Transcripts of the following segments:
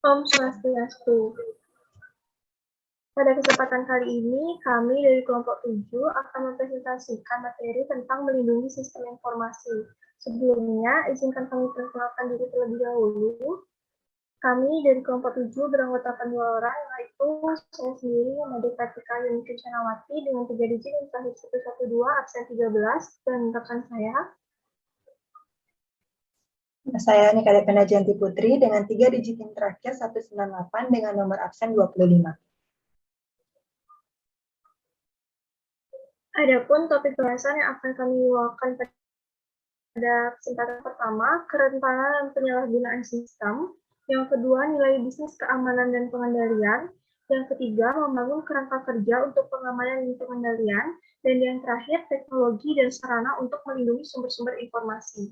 Om Swastiastu. Pada kesempatan kali ini, kami dari kelompok 7 akan mempresentasikan materi tentang melindungi sistem informasi. Sebelumnya, izinkan kami perkenalkan diri terlebih dahulu. Kami dari kelompok 7 beranggotakan 2 orang, yaitu saya sendiri, Made Kartika Yuni Kencanawati, dengan 3 digit yang terakhir 112, absen 13, dan rekan saya. Saya Nika Devena Janti Putri dengan 3 digit yang terakhir 198 dengan nomor absen 25. Adapun topik bahasan yang akan kami bawakan pada kesempatan pertama, kerentanan dan penyalahgunaan sistem. Yang kedua, nilai bisnis keamanan dan pengendalian. Yang ketiga, membangun kerangka kerja untuk pengamanan dan pengendalian. Dan yang terakhir, teknologi dan sarana untuk melindungi sumber-sumber informasi.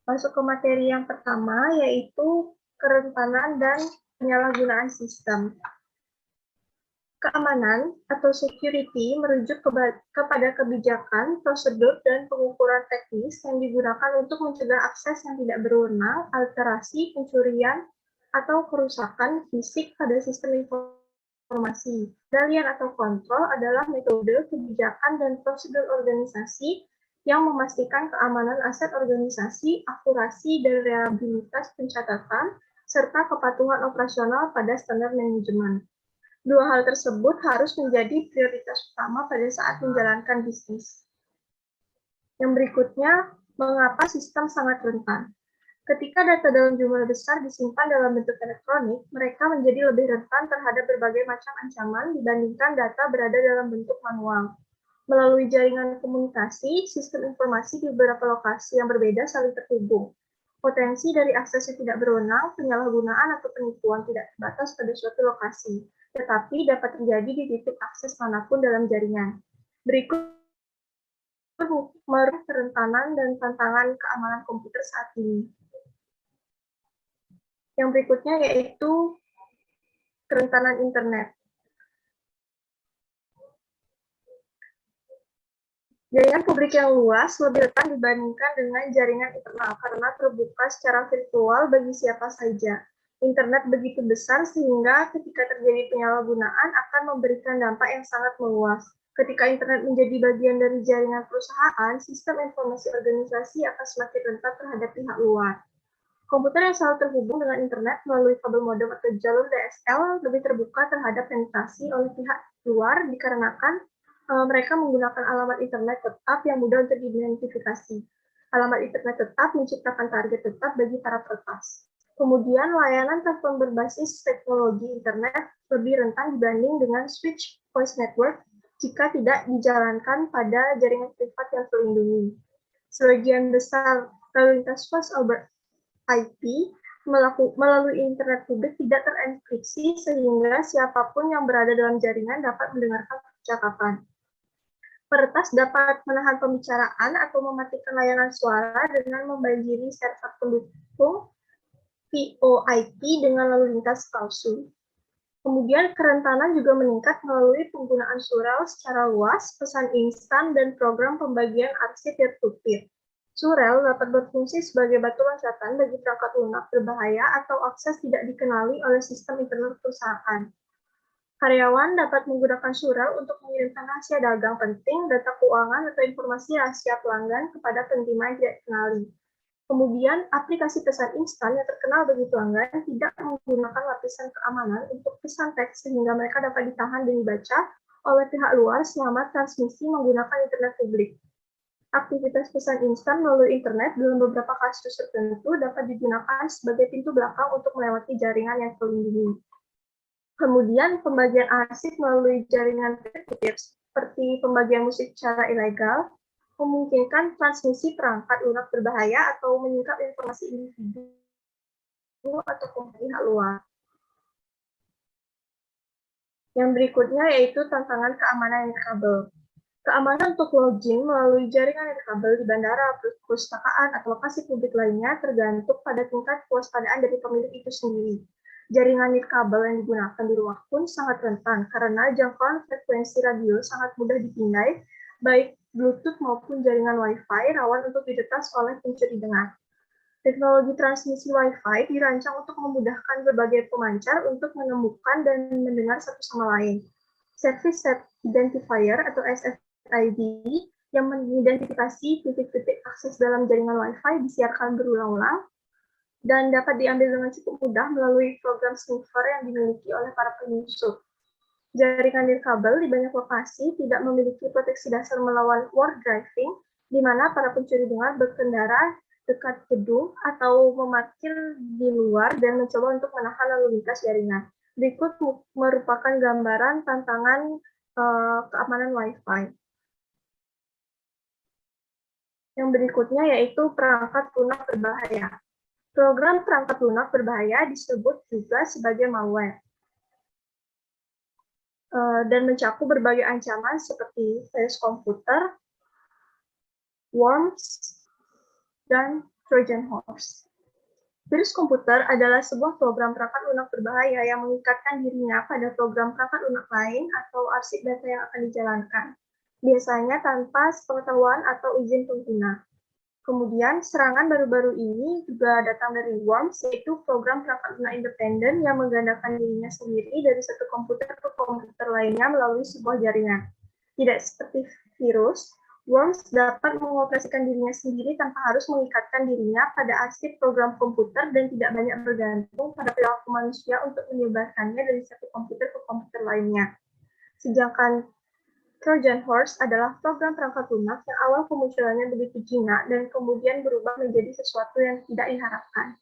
Masuk ke materi yang pertama, yaitu kerentanan dan penyalahgunaan sistem. Keamanan atau security merujuk kepada kebijakan, prosedur, dan pengukuran teknis yang digunakan untuk mencegah akses yang tidak berwenang, alterasi, pencurian, atau kerusakan fisik pada sistem informasi. Pengendalian atau kontrol adalah metode, kebijakan, dan prosedur organisasi yang memastikan keamanan aset organisasi, akurasi, dan reliabilitas pencatatan, serta kepatuhan operasional pada standar manajemen. Dua hal tersebut harus menjadi prioritas utama pada saat menjalankan bisnis. Yang berikutnya, mengapa sistem sangat rentan? Ketika data dalam jumlah besar disimpan dalam bentuk elektronik, mereka menjadi lebih rentan terhadap berbagai macam ancaman dibandingkan data berada dalam bentuk manual. Melalui jaringan komunikasi, sistem informasi di beberapa lokasi yang berbeda saling terhubung. Potensi dari akses yang tidak berwenang, penyalahgunaan atau penipuan tidak terbatas pada suatu lokasi, tetapi dapat terjadi di titik akses manapun dalam jaringan. Berikut merupakan kerentanan dan tantangan keamanan komputer saat ini. Yang berikutnya yaitu kerentanan internet. Jaringan publik yang luas lebih rentan dibandingkan dengan jaringan internal karena terbuka secara virtual bagi siapa saja. Internet begitu besar sehingga ketika terjadi penyalahgunaan akan memberikan dampak yang sangat meluas. Ketika internet menjadi bagian dari jaringan perusahaan, sistem informasi organisasi akan semakin rentan terhadap pihak luar. Komputer yang selalu terhubung dengan internet melalui kabel modem atau jalur DSL lebih terbuka terhadap penetrasi oleh pihak luar dikarenakan mereka menggunakan alamat internet tetap yang mudah untuk diidentifikasi. Alamat internet tetap menciptakan target tetap bagi para peretas. Kemudian, layanan telepon berbasis teknologi internet lebih rentan dibanding dengan switch voice network jika tidak dijalankan pada jaringan privat yang terlindungi. Sebagian besar lalu lintas voice over IP melalui internet publik tidak terenkripsi sehingga siapapun yang berada dalam jaringan dapat mendengarkan percakapan. Peretas dapat menahan pembicaraan atau mematikan layanan suara dengan membanjiri server pendukung VoIP dengan lalu lintas palsu. Kemudian kerentanan juga meningkat melalui penggunaan surel secara luas, pesan instan, dan program pembagian arsip peer-to-peer. Surel dapat berfungsi sebagai batu loncatan bagi perangkat lunak berbahaya atau akses tidak dikenali oleh sistem internal perusahaan. Karyawan dapat menggunakan surel untuk mengirimkan rahasia dagang penting, data keuangan, atau informasi rahasia pelanggan kepada penerima yang tidak dikenali. Kemudian, aplikasi pesan instan yang terkenal bagi pelanggan tidak menggunakan lapisan keamanan untuk pesan teks sehingga mereka dapat ditahan dan dibaca oleh pihak luar selama transmisi menggunakan internet publik. Aktivitas pesan instan melalui internet dalam beberapa kasus tertentu dapat digunakan sebagai pintu belakang untuk melewati jaringan yang terlindungi. Kemudian, pembagian arsip melalui jaringan peer-to-peer seperti pembagian musik secara ilegal memungkinkan transmisi perangkat lunak berbahaya atau menyingkap informasi individu atau pihak luar. Yang berikutnya yaitu tantangan keamanan nirkabel. Keamanan untuk login melalui jaringan nirkabel di bandara, perpustakaan, atau lokasi publik lainnya tergantung pada tingkat kewaspadaan dari pemilik itu sendiri. Jaringan nirkabel yang digunakan di rumah pun sangat rentan karena jangkauan frekuensi radio sangat mudah dipindai, baik Bluetooth maupun jaringan Wi-Fi rawan untuk diretas oleh pencuri dengar. Teknologi transmisi Wi-Fi dirancang untuk memudahkan berbagai pemancar untuk menemukan dan mendengar satu sama lain. Service Set Identifier atau SSID yang mengidentifikasi titik-titik akses dalam jaringan Wi-Fi disiarkan berulang-ulang dan dapat diambil dengan cukup mudah melalui program sniffer yang dimiliki oleh para penyusup. Jaringan nirkabel di banyak lokasi tidak memiliki proteksi dasar melawan ward driving, di mana para pencuri dengar berkendara dekat gedung atau memarkir di luar dan mencoba untuk menahan lalu lintas jaringan. Berikut merupakan gambaran tantangan keamanan Wi-Fi. Yang berikutnya yaitu perangkat lunak berbahaya. Program perangkat lunak berbahaya disebut juga sebagai malware dan mencakup berbagai ancaman seperti virus komputer, worms, dan Trojan horse. Virus komputer adalah sebuah program perangkat lunak berbahaya yang mengikatkan dirinya pada program perangkat lunak lain atau arsip data yang akan dijalankan, biasanya tanpa sepengetahuan atau izin pengguna. Kemudian, serangan baru-baru ini juga datang dari worms, yaitu program perangkat lunak independen yang menggandakan dirinya sendiri dari satu komputer ke komputer lainnya melalui sebuah jaringan. Tidak seperti virus, worms dapat mengoperasikan dirinya sendiri tanpa harus mengikatkan dirinya pada arsip program komputer dan tidak banyak bergantung pada perilaku manusia untuk menyebarkannya dari satu komputer ke komputer lainnya. Sedangkan Trojan horse adalah program perangkat lunak yang awal kemunculannya begitu jinak dan kemudian berubah menjadi sesuatu yang tidak diharapkan.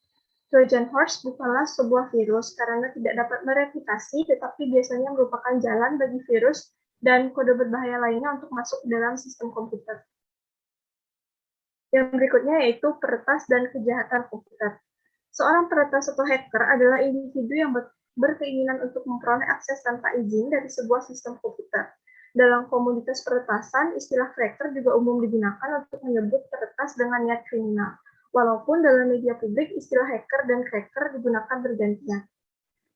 Trojan horse bukanlah sebuah virus karena tidak dapat mereplikasi, tetapi biasanya merupakan jalan bagi virus dan kode berbahaya lainnya untuk masuk ke dalam sistem komputer. Yang berikutnya yaitu peretas dan kejahatan komputer. Seorang peretas atau hacker adalah individu yang berkeinginan untuk memperoleh akses tanpa izin dari sebuah sistem komputer. Dalam komunitas peretasan, istilah cracker juga umum digunakan untuk menyebut peretas dengan niat kriminal. Walaupun dalam media publik, istilah hacker dan cracker digunakan bergantian.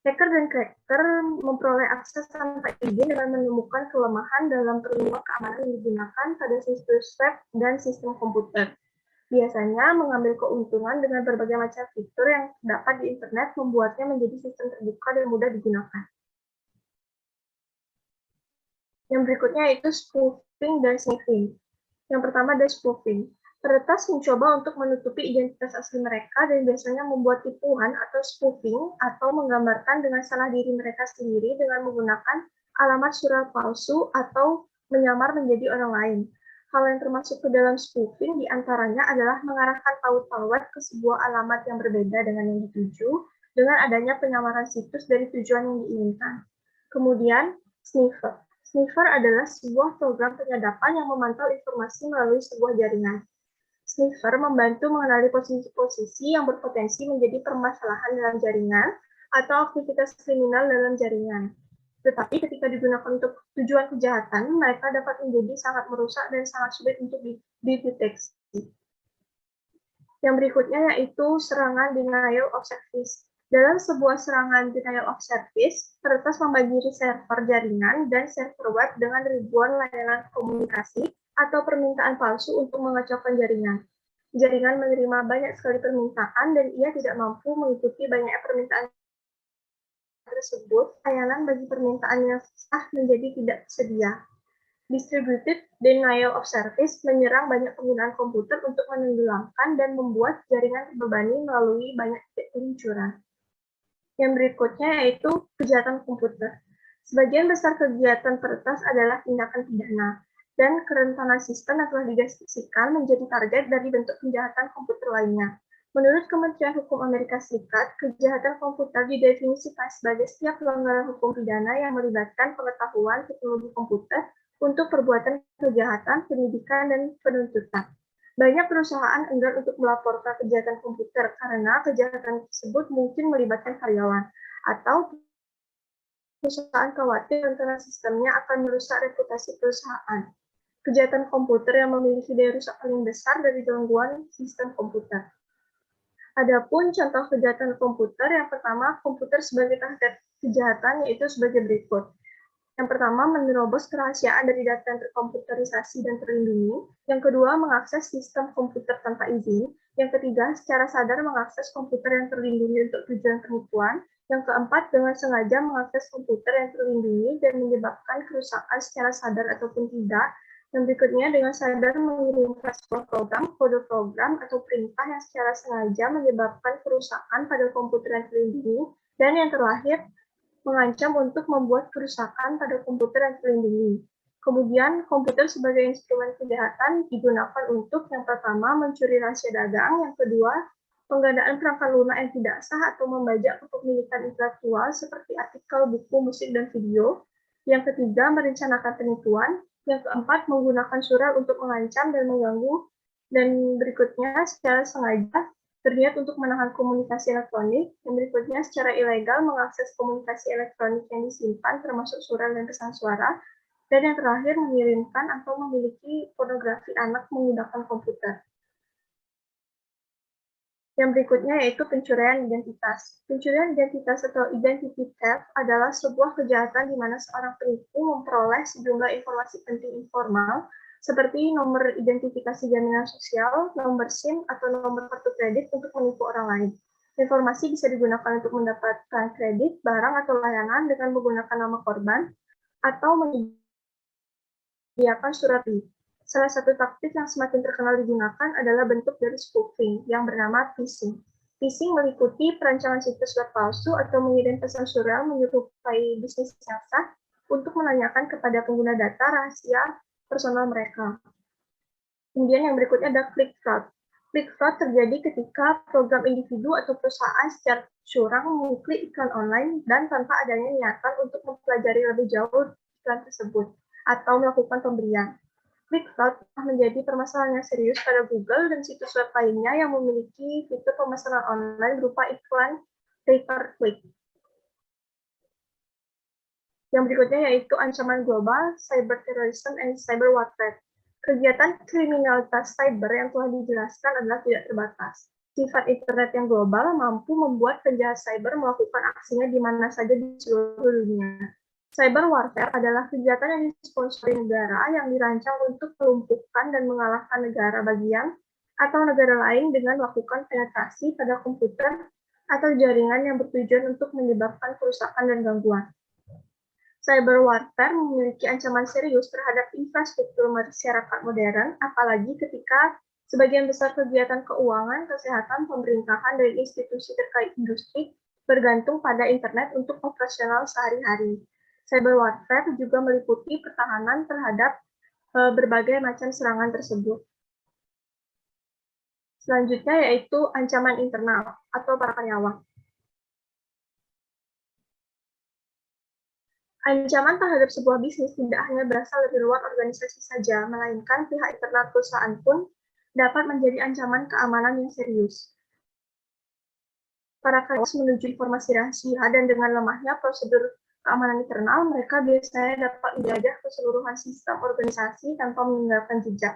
Hacker dan cracker memperoleh akses tanpa izin dengan menemukan kelemahan dalam perlindungan keamanan yang digunakan pada situs web dan sistem komputer. Biasanya mengambil keuntungan dengan berbagai macam fitur yang terdapat di internet membuatnya menjadi sistem terbuka dan mudah digunakan. Yang berikutnya yaitu spoofing dan sniffing. Yang pertama ada spoofing. Peretas mencoba untuk menutupi identitas asli mereka dan biasanya membuat tipuan atau spoofing atau menggambarkan dengan salah diri mereka sendiri dengan menggunakan alamat surat palsu atau menyamar menjadi orang lain. Hal yang termasuk ke dalam spoofing diantaranya adalah mengarahkan tautan web ke sebuah alamat yang berbeda dengan yang dituju dengan adanya penyamaran situs dari tujuan yang diinginkan. Kemudian, sniffer. Sniffer adalah sebuah program penyadapan yang memantau informasi melalui sebuah jaringan. Sniffer membantu mengenali posisi-posisi yang berpotensi menjadi permasalahan dalam jaringan atau aktivitas kriminal dalam jaringan. Tetapi ketika digunakan untuk tujuan kejahatan, mereka dapat menjadi sangat merusak dan sangat sulit untuk dideteksi. Yang berikutnya yaitu serangan denial of service. Dalam sebuah serangan denial of service, peretas membagi server jaringan dan server web dengan ribuan layanan komunikasi atau permintaan palsu untuk mengacaukan jaringan. Jaringan menerima banyak sekali permintaan dan ia tidak mampu mengikuti banyak permintaan tersebut. Layanan bagi permintaan yang sah menjadi tidak tersedia. Distributed denial of service menyerang banyak penggunaan komputer untuk menenggelamkan dan membuat jaringan terbebani melalui banyak titik peluncuran. Yang berikutnya yaitu kejahatan komputer. Sebagian besar kegiatan peretas adalah tindakan pidana, dan kerentanan sistem yang telah didefinisikan menjadi target dari bentuk kejahatan komputer lainnya. Menurut Kementerian Hukum Amerika Serikat, kejahatan komputer didefinisikan sebagai setiap pelanggaran hukum pidana yang melibatkan pengetahuan teknologi komputer untuk perbuatan kejahatan, penyidikan, dan penuntutan. Banyak perusahaan enggan untuk melaporkan kejahatan komputer karena kejahatan tersebut mungkin melibatkan karyawan, atau perusahaan khawatir rencana sistemnya akan merusak reputasi perusahaan. Kejahatan komputer yang memiliki daya rusak paling besar dari gangguan sistem komputer. Adapun contoh kejahatan komputer, yang pertama, komputer sebagai target kejahatan yaitu sebagai berikut. Yang pertama, menerobos kerahasiaan dari data yang terkomputerisasi dan terlindungi. Yang kedua, mengakses sistem komputer tanpa izin. Yang ketiga, secara sadar mengakses komputer yang terlindungi untuk tujuan penipuan. Yang keempat, dengan sengaja mengakses komputer yang terlindungi dan menyebabkan kerusakan secara sadar ataupun tidak. Yang berikutnya, dengan sadar mengirimkan sebuah program, kode program, atau perintah yang secara sengaja menyebabkan kerusakan pada komputer yang terlindungi. Dan yang terakhir, mengancam untuk membuat kerusakan pada komputer yang terlindungi. Kemudian, komputer sebagai instrumen kejahatan digunakan untuk yang pertama, mencuri rahasia dagang, yang kedua, penggandaan perangkat lunak yang tidak sah atau membajak kepemilikan intelektual seperti artikel, buku, musik, dan video. Yang ketiga, merencanakan penipuan. Yang keempat, menggunakan surat untuk mengancam dan mengganggu. Dan berikutnya, secara sengaja berniat untuk menahan komunikasi elektronik. Yang berikutnya, secara ilegal mengakses komunikasi elektronik yang disimpan, termasuk surat dan pesan suara. Dan yang terakhir, mengirimkan atau memiliki pornografi anak menggunakan komputer. Yang berikutnya yaitu pencurian identitas. Pencurian identitas atau identity theft adalah sebuah kejahatan di mana seorang penipu memperoleh sejumlah informasi penting informal seperti nomor identifikasi jaminan sosial, nomor SIM, atau nomor kartu kredit untuk menipu orang lain. Informasi bisa digunakan untuk mendapatkan kredit, barang, atau layanan dengan menggunakan nama korban, atau menyediakan surat link. Salah satu taktik yang semakin terkenal digunakan adalah bentuk dari spoofing yang bernama phishing. Phishing meliputi perancangan situs web palsu atau mengirim pesan surreal menyerupai bisnis yang sah untuk menanyakan kepada pengguna data rahasia personal mereka. Kemudian yang berikutnya ada click fraud. Click fraud terjadi ketika program individu atau perusahaan secara curang mengklik iklan online dan tanpa adanya niatan untuk mempelajari lebih jauh iklan tersebut atau melakukan pembelian. Click fraud telah menjadi permasalahan yang serius pada Google dan situs web lainnya yang memiliki fitur pemesanan online berupa iklan pay-per-click. Yang berikutnya yaitu ancaman global, cyber terrorism, and cyber warfare. Kegiatan kriminalitas cyber yang telah dijelaskan adalah tidak terbatas. Sifat internet yang global mampu membuat penjahat cyber melakukan aksinya di mana saja di seluruh dunia. Cyber warfare adalah kegiatan yang disponsori negara yang dirancang untuk melumpuhkan dan mengalahkan negara bagian atau negara lain dengan melakukan penetrasi pada komputer atau jaringan yang bertujuan untuk menyebabkan kerusakan dan gangguan. Cyber warfare memiliki ancaman serius terhadap infrastruktur masyarakat modern, apalagi ketika sebagian besar kegiatan keuangan, kesehatan, pemerintahan, dan institusi terkait industri bergantung pada internet untuk operasional sehari-hari. Cyber warfare juga meliputi pertahanan terhadap berbagai macam serangan tersebut. Selanjutnya yaitu ancaman internal atau para karyawan. Ancaman terhadap sebuah bisnis tidak hanya berasal dari luar organisasi saja, melainkan pihak internal perusahaan pun dapat menjadi ancaman keamanan yang serius. Para karyawan menuju informasi rahasia dan dengan lemahnya prosedur keamanan internal, mereka biasanya dapat menjajah keseluruhan sistem organisasi tanpa meninggalkan jejak.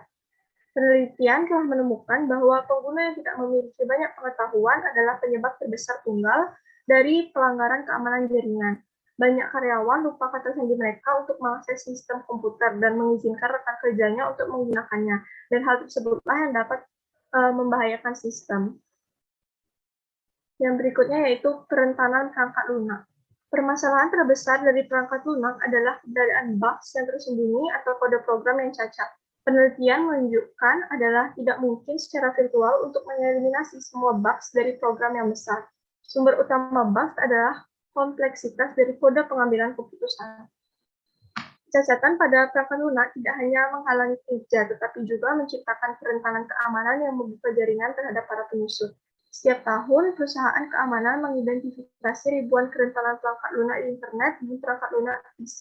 Penelitian telah menemukan bahwa pengguna yang tidak memiliki banyak pengetahuan adalah penyebab terbesar tunggal dari pelanggaran keamanan jaringan. Banyak karyawan lupa kata sandi mereka untuk mengakses sistem komputer dan mengizinkan rekan kerjanya untuk menggunakannya, dan hal tersebutlah yang dapat membahayakan sistem. Yang berikutnya yaitu kerentanan perangkat lunak. Permasalahan terbesar dari perangkat lunak adalah keberadaan bugs yang tersembunyi atau kode program yang cacat. Penelitian menunjukkan adalah tidak mungkin secara virtual untuk mengeliminasi semua bugs dari program yang besar. Sumber utama bugs adalah kompleksitas dari kode pengambilan keputusan. Kecacatan pada perangkat lunak tidak hanya menghalangi kerja, tetapi juga menciptakan kerentanan keamanan yang membuka jaringan terhadap para penyusup. Setiap tahun, perusahaan keamanan mengidentifikasi ribuan kerentanan perangkat lunak di internet dan perangkat lunak PC.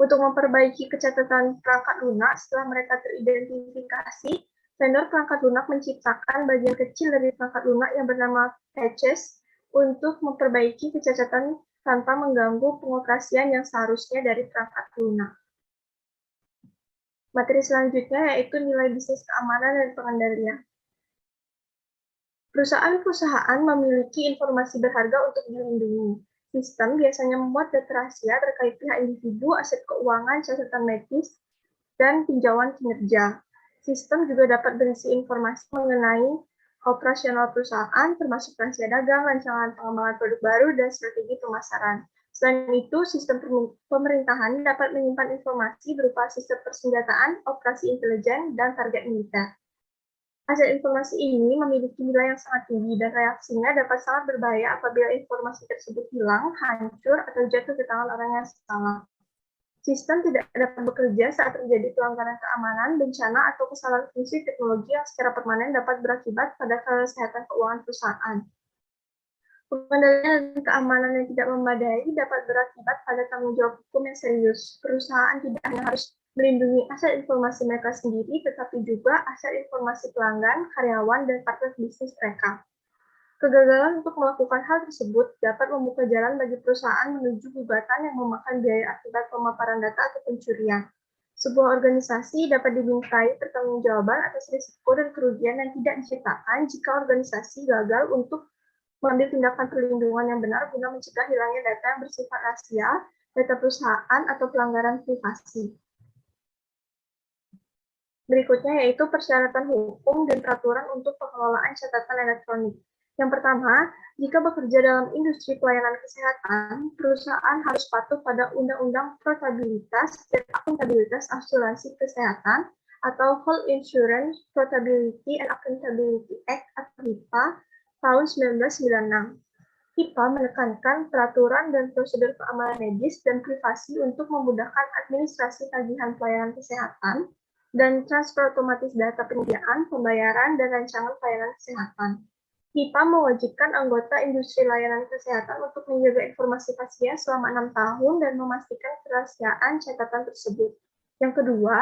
Untuk memperbaiki kecacatan perangkat lunak setelah mereka teridentifikasi, vendor perangkat lunak menciptakan bagian kecil dari perangkat lunak yang bernama patches untuk memperbaiki kecacatan tanpa mengganggu pengoperasian yang seharusnya dari perangkat lunak. Materi selanjutnya yaitu nilai bisnis keamanan dan pengendalian. Perusahaan-perusahaan memiliki informasi berharga untuk dilindungi. Sistem biasanya memuat data rahasia terkait pihak individu, aset keuangan, catatan medis, dan tinjauan kinerja. Sistem juga dapat berisi informasi mengenai operasional perusahaan, termasuk rahasia dagang, rancangan pengembangan produk baru, dan strategi pemasaran. Selain itu, sistem pemerintahan dapat menyimpan informasi berupa sistem persenjataan, operasi intelijen, dan target militer. Hasil informasi ini memiliki nilai yang sangat tinggi dan reaksinya dapat sangat berbahaya apabila informasi tersebut hilang, hancur, atau jatuh ke tangan orang yang salah. Sistem tidak dapat bekerja saat terjadi pelanggaran keamanan, bencana, atau kesalahan fungsi teknologi yang secara permanen dapat berakibat pada kesehatan keuangan perusahaan. Pengendalian dan keamanan yang tidak memadai dapat berakibat pada tanggung jawab hukum yang serius. Perusahaan tidak hanya harus melindungi aset informasi mereka sendiri, tetapi juga aset informasi pelanggan, karyawan, dan partner bisnis mereka. Kegagalan untuk melakukan hal tersebut dapat membuka jalan bagi perusahaan menuju gugatan yang memakan biaya akibat pemaparan data atau pencurian. Sebuah organisasi dapat dimintai pertanggungjawaban atas risiko dan kerugian yang tidak diciptakan jika organisasi gagal untuk mengambil tindakan perlindungan yang benar guna mencegah hilangnya data yang bersifat rahasia, data perusahaan, atau pelanggaran privasi. Berikutnya yaitu persyaratan hukum dan peraturan untuk pengelolaan catatan elektronik. Yang pertama, jika bekerja dalam industri pelayanan kesehatan, perusahaan harus patuh pada Undang-Undang Portabilitas dan Akuntabilitas Asuransi Kesehatan atau Health Insurance Portability and Accountability Act atau HIPAA tahun 1996. HIPAA menekankan peraturan dan prosedur keamanan medis dan privasi untuk memudahkan administrasi tagihan pelayanan kesehatan dan transfer otomatis data penyediaan, pembayaran, dan rancangan pelayanan kesehatan. HIPAA mewajibkan anggota industri layanan kesehatan untuk menjaga informasi pasien selama 6 tahun dan memastikan kerahasiaan catatan tersebut. Yang kedua,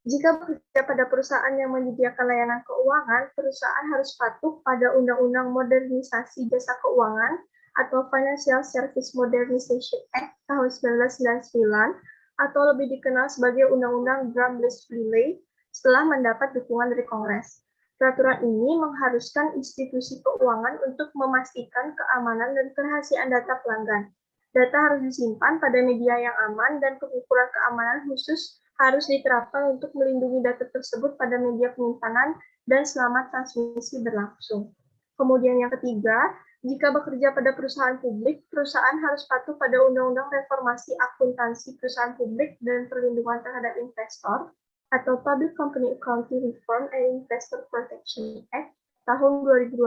jika bekerja pada perusahaan yang menyediakan layanan keuangan, perusahaan harus patuh pada Undang-Undang Modernisasi Jasa Keuangan atau Financial Service Modernization Act tahun 1999 atau lebih dikenal sebagai Undang-Undang Graham-Bell-Swiley setelah mendapat dukungan dari Kongres. Peraturan ini mengharuskan institusi keuangan untuk memastikan keamanan dan kerahasiaan data pelanggan. Data harus disimpan pada media yang aman dan pengukuran keamanan khusus harus diterapkan untuk melindungi data tersebut pada media penyimpanan dan selama transmisi berlangsung. Kemudian yang ketiga, jika bekerja pada perusahaan publik, perusahaan harus patuh pada Undang-Undang Reformasi Akuntansi Perusahaan Publik dan Perlindungan Terhadap Investor atau Public Company Accounting Reform and Investor Protection Act tahun 2012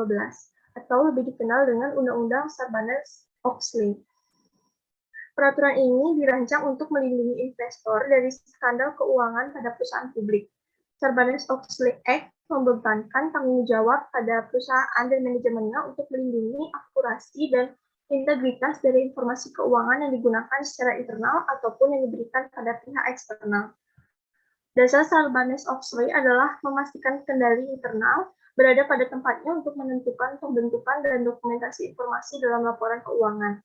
atau lebih dikenal dengan Undang-Undang Sarbanes-Oxley. Peraturan ini dirancang untuk melindungi investor dari skandal keuangan pada perusahaan publik. Sarbanes-Oxley Act membebankan tanggung jawab pada perusahaan dan manajemennya untuk melindungi akurasi dan integritas dari informasi keuangan yang digunakan secara internal ataupun yang diberikan pada pihak eksternal. Dasar Sarbanes-Oxley adalah memastikan kendali internal berada pada tempatnya untuk menentukan pembentukan dan dokumentasi informasi dalam laporan keuangan.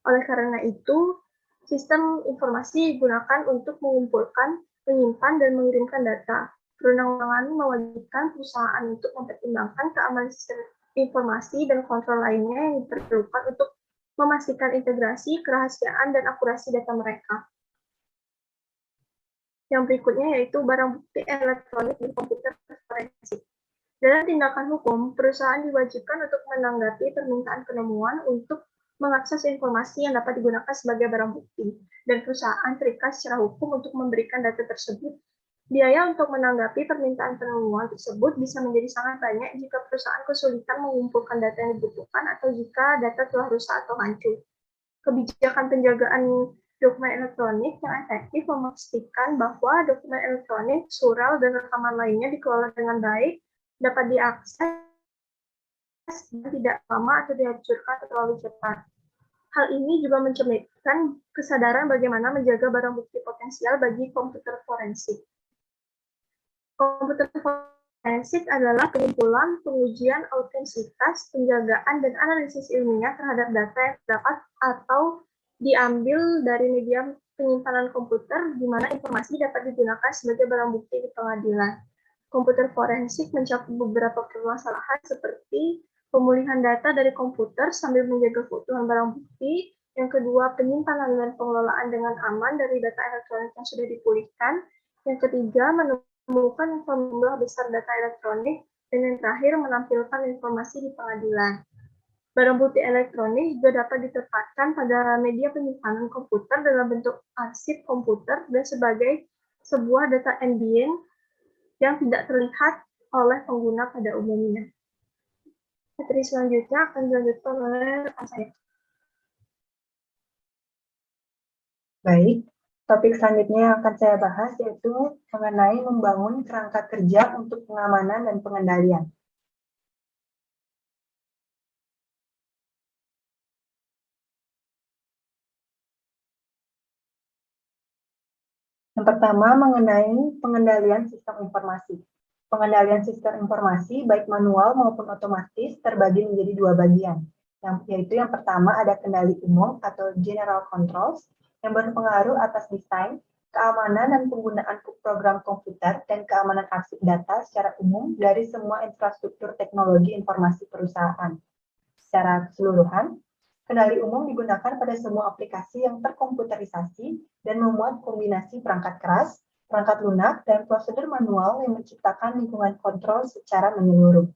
Oleh karena itu, sistem informasi digunakan untuk mengumpulkan, menyimpan, dan mengirimkan data. Perundang-undangan mewajibkan perusahaan untuk mempertimbangkan keamanan sistem informasi dan kontrol lainnya yang diperlukan untuk memastikan integrasi, kerahasiaan, dan akurasi data mereka. Yang berikutnya yaitu barang bukti elektronik dan komputer forensik. Dalam tindakan hukum, perusahaan diwajibkan untuk menanggapi permintaan penemuan untuk mengakses informasi yang dapat digunakan sebagai barang bukti, dan perusahaan terikat secara hukum untuk memberikan data tersebut. Biaya untuk menanggapi permintaan penemuan tersebut bisa menjadi sangat banyak jika perusahaan kesulitan mengumpulkan data yang dibutuhkan atau jika data telah rusak atau hancur. Kebijakan penjagaan dokumen elektronik yang efektif memastikan bahwa dokumen elektronik, surel, dan rekaman lainnya dikelola dengan baik, dapat diakses dan tidak lama atau dihancurkan terlalu cepat. Hal ini juga mencerminkan kesadaran bagaimana menjaga barang bukti potensial bagi komputer forensik. Komputer forensik adalah pengumpulan, pengujian autentisitas, penjagaan, dan analisis ilmiah terhadap data yang terdapat atau diambil dari media penyimpanan komputer di mana informasi dapat digunakan sebagai barang bukti di pengadilan. Komputer forensik mencakup beberapa permasalahan seperti pemulihan data dari komputer sambil menjaga keutuhan barang bukti. Yang kedua, penyimpanan dan pengelolaan dengan aman dari data elektronik yang sudah dipulihkan. Yang ketiga, menemukan jumlah besar data elektronik. Dan yang terakhir, menampilkan informasi di pengadilan. Barang bukti elektronik juga dapat ditempatkan pada media penyimpanan komputer dalam bentuk arsip komputer dan sebagai sebuah data ambient yang tidak terlihat oleh pengguna pada umumnya. Materi selanjutnya akan dilanjutkan oleh rekan saya. Baik, topik selanjutnya yang akan saya bahas yaitu mengenai membangun kerangka kerja untuk pengamanan dan pengendalian. Yang pertama mengenai pengendalian sistem informasi. Pengendalian sistem informasi baik manual maupun otomatis terbagi menjadi dua bagian. Yaitu yang pertama ada kendali umum atau general controls yang berpengaruh atas desain, keamanan dan penggunaan program komputer dan keamanan arsip data secara umum dari semua infrastruktur teknologi informasi perusahaan. Secara keseluruhan, kendali umum digunakan pada semua aplikasi yang terkomputerisasi dan memuat kombinasi perangkat keras, perangkat lunak, dan prosedur manual yang menciptakan lingkungan kontrol secara menyeluruh.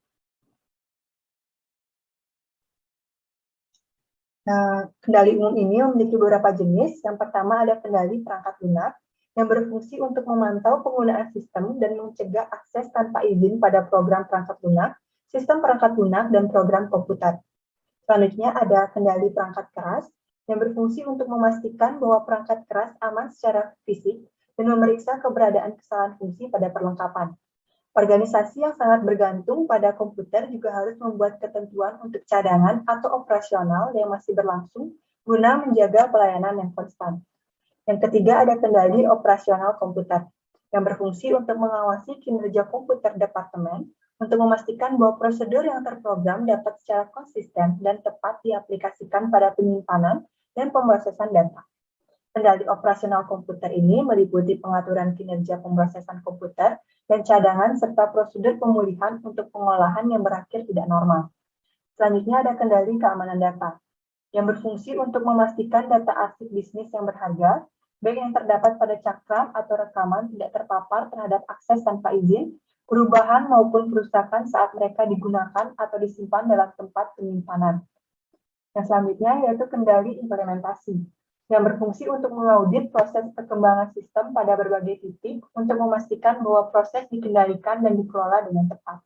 Nah, kendali umum ini memiliki beberapa jenis. Yang pertama ada kendali perangkat lunak yang berfungsi untuk memantau penggunaan sistem dan mencegah akses tanpa izin pada program perangkat lunak, sistem perangkat lunak, dan program komputer. Selanjutnya ada kendali perangkat keras yang berfungsi untuk memastikan bahwa perangkat keras aman secara fisik dan memeriksa keberadaan kesalahan fungsi pada perlengkapan. Organisasi yang sangat bergantung pada komputer juga harus membuat ketentuan untuk cadangan atau operasional yang masih berlangsung guna menjaga pelayanan yang konstan. Yang ketiga ada kendali operasional komputer yang berfungsi untuk mengawasi kinerja komputer departemen untuk memastikan bahwa prosedur yang terprogram dapat secara konsisten dan tepat diaplikasikan pada penyimpanan dan pemrosesan data. Kendali operasional komputer ini meliputi pengaturan kinerja pemrosesan komputer dan cadangan serta prosedur pemulihan untuk pengolahan yang berakhir tidak normal. Selanjutnya ada kendali keamanan data yang berfungsi untuk memastikan data arsip bisnis yang berharga, baik yang terdapat pada cakram atau rekaman tidak terpapar terhadap akses tanpa izin, perubahan maupun perusakan saat mereka digunakan atau disimpan dalam tempat penyimpanan. Yang selanjutnya yaitu kendali implementasi, yang berfungsi untuk mengaudit proses perkembangan sistem pada berbagai titik untuk memastikan bahwa proses dikendalikan dan dikelola dengan tepat.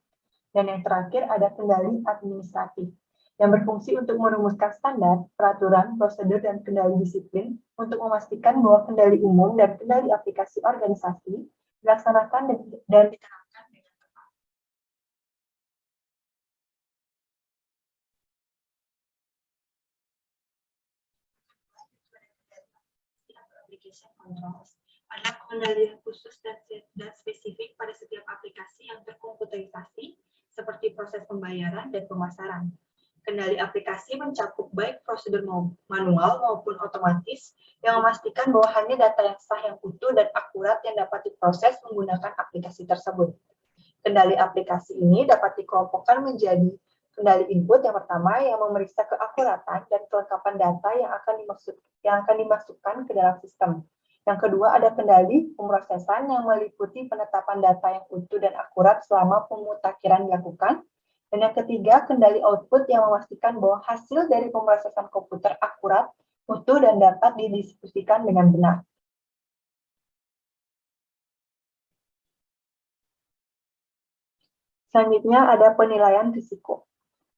Dan yang terakhir ada kendali administratif, yang berfungsi untuk merumuskan standar, peraturan, prosedur, dan kendali disiplin untuk memastikan bahwa kendali umum dan kendali aplikasi organisasi dilaksanakan dan diterapkan dengan tepat. Application controls adalah pengendalian khusus dan spesifik pada setiap aplikasi yang terkomputerisasi seperti proses pembayaran dan pemasaran. Kendali aplikasi mencakup baik prosedur manual maupun otomatis yang memastikan bahwa hanya data yang sah, yang utuh, dan akurat yang dapat diproses menggunakan aplikasi tersebut. Kendali aplikasi ini dapat dikelompokkan menjadi kendali input yang pertama yang memeriksa keakuratan dan kelengkapan data yang akan dimasukkan ke dalam sistem. Yang kedua ada kendali pemrosesan yang meliputi penetapan data yang utuh dan akurat selama pemutakhiran dilakukan. Dan yang ketiga, kendali output yang memastikan bahwa hasil dari pemrosesan komputer akurat, utuh, dan dapat didiskusikan dengan benar. Selanjutnya ada penilaian risiko.